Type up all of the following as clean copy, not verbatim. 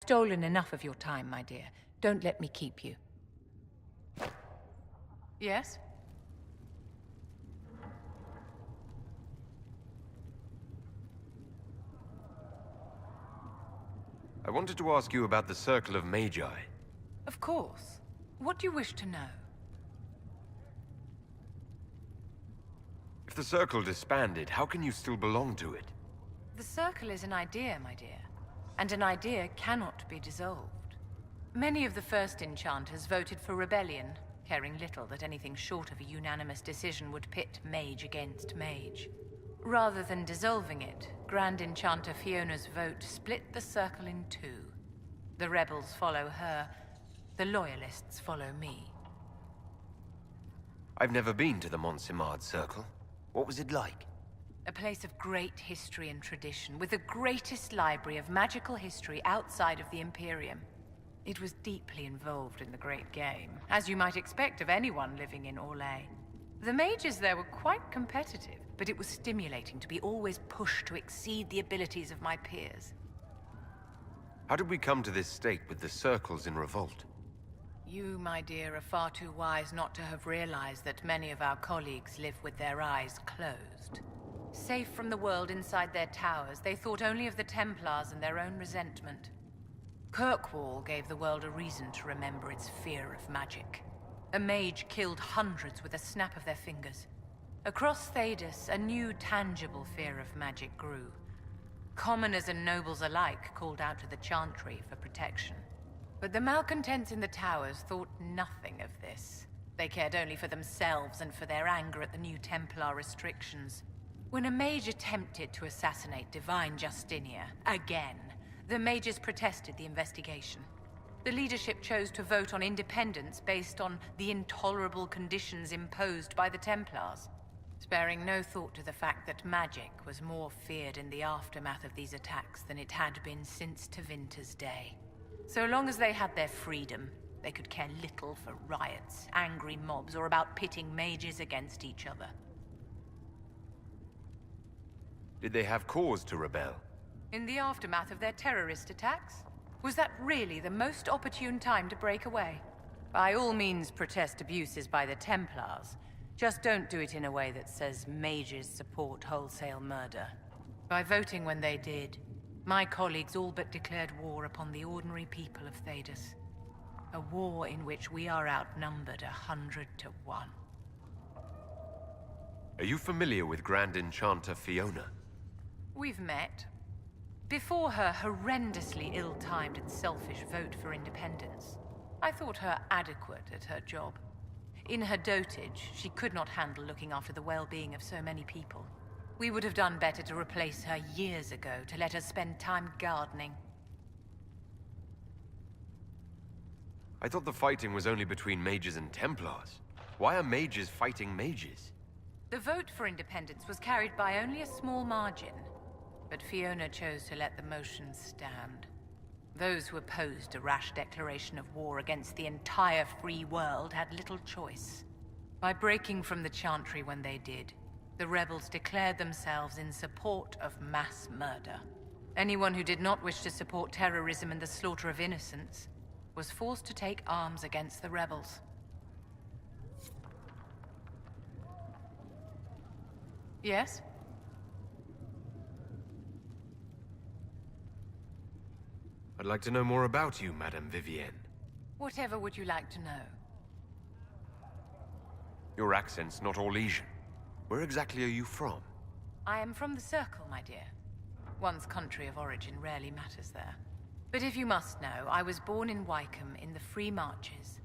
stolen enough of your time, my dear. Don't let me keep you. Yes? I wanted to ask you about the Circle of Magi. Of course. What do you wish to know? If the Circle disbanded, how can you still belong to it? The Circle is an idea, my dear. And an idea cannot be dissolved. Many of the first enchanters voted for rebellion, caring little that anything short of a unanimous decision would pit mage against mage. Rather than dissolving it, Grand Enchanter Fiona's vote split the Circle in two. The rebels follow her, the loyalists follow me. I've never been to the Montsimard Circle. What was it like? A place of great history and tradition, with the greatest library of magical history outside of the Imperium. It was deeply involved in the Great Game, as you might expect of anyone living in Orlais. The mages there were quite competitive, but it was stimulating to be always pushed to exceed the abilities of my peers. How did we come to this state with the Circles in revolt? You, my dear, are far too wise not to have realized that many of our colleagues live with their eyes closed. Safe from the world inside their towers, they thought only of the Templars and their own resentment. Kirkwall gave the world a reason to remember its fear of magic. A mage killed hundreds with a snap of their fingers. Across Thedas, a new tangible fear of magic grew. Commoners and nobles alike called out to the Chantry for protection. But the malcontents in the towers thought nothing of this. They cared only for themselves and for their anger at the new Templar restrictions. When a mage attempted to assassinate Divine Justinia, again, the mages protested the investigation. The leadership chose to vote on independence based on the intolerable conditions imposed by the Templars, sparing no thought to the fact that magic was more feared in the aftermath of these attacks than it had been since Tevinter's day. So long as they had their freedom, they could care little for riots, angry mobs, or about pitting mages against each other. Did they have cause to rebel? In the aftermath of their terrorist attacks? Was that really the most opportune time to break away? By all means protest abuses by the Templars. Just don't do it in a way that says mages support wholesale murder. By voting when they did, my colleagues all but declared war upon the ordinary people of Thedas. A war in which we are outnumbered 100 to 1. Are you familiar with Grand Enchanter Fiona? We've met. Before her horrendously ill-timed and selfish vote for independence, I thought her adequate at her job. In her dotage, she could not handle looking after the well-being of so many people. We would have done better to replace her years ago, to let her spend time gardening. I thought the fighting was only between mages and Templars. Why are mages fighting mages? The vote for independence was carried by only a small margin, but Fiona chose to let the motion stand. Those who opposed a rash declaration of war against the entire free world had little choice. By breaking from the Chantry when they did, the rebels declared themselves in support of mass murder. Anyone who did not wish to support terrorism and the slaughter of innocents was forced to take arms against the rebels. Yes? I'd like to know more about you, Madame Vivienne. Whatever would you like to know? Your accent's not Orlesian. Where exactly are you from? I am from the Circle, my dear. One's country of origin rarely matters there. But if you must know, I was born in Wycombe in the Free Marches.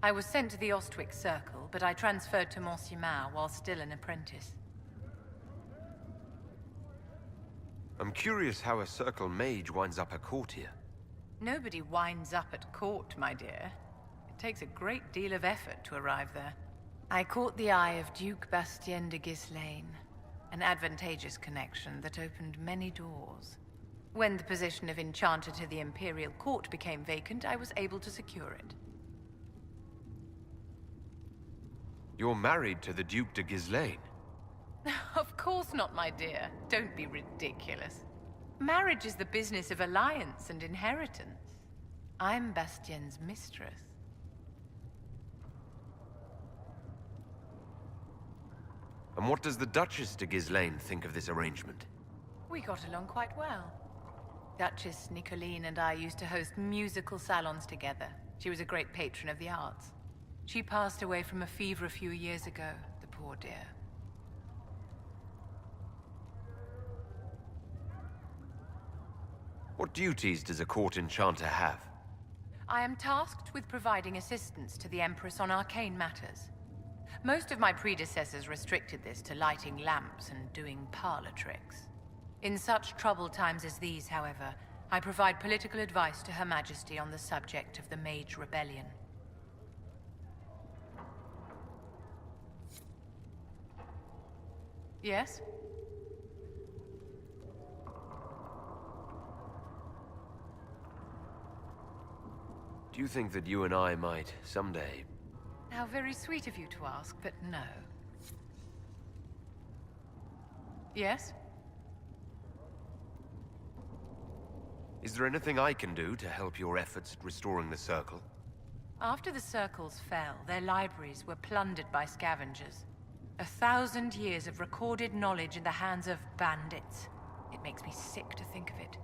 I was sent to the Ostwick Circle, but I transferred to Montsimard while still an apprentice. I'm curious how a Circle mage winds up a courtier. Nobody winds up at court, my dear. It takes a great deal of effort to arrive there. I caught the eye of Duke Bastien de Ghislaine, an advantageous connection that opened many doors. When the position of Enchanter to the Imperial Court became vacant, I was able to secure it. You're married to the Duke de Ghislaine? Of course not, my dear. Don't be ridiculous. Marriage is the business of alliance and inheritance. I'm Bastien's mistress. And what does the Duchess de Ghislaine think of this arrangement? We got along quite well. Duchess Nicoline and I used to host musical salons together. She was a great patron of the arts. She passed away from a fever a few years ago, the poor dear. What duties does a court enchanter have? I am tasked with providing assistance to the Empress on arcane matters. Most of my predecessors restricted this to lighting lamps and doing parlor tricks. In such troubled times as these, however, I provide political advice to Her Majesty on the subject of the Mage Rebellion. Yes? Do you think that you and I might, someday... How very sweet of you to ask, but no. Yes? Is there anything I can do to help your efforts at restoring the Circle? After the Circles fell, their libraries were plundered by scavengers. 1,000 years of recorded knowledge in the hands of bandits. It makes me sick to think of it.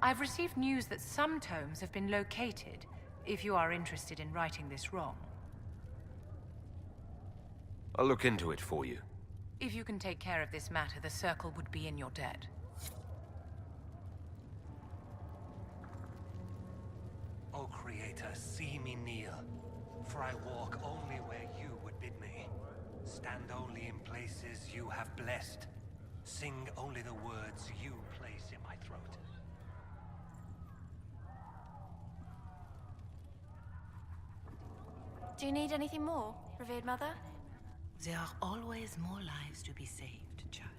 I've received news that some tomes have been located, if you are interested in righting this wrong. I'll look into it for you. If you can take care of this matter, the Circle would be in your debt. O Creator, see me kneel, for I walk only where you would bid me. Stand only in places you have blessed. Sing only the words you place in my throat. Do you need anything more, revered mother? There are always more lives to be saved, child.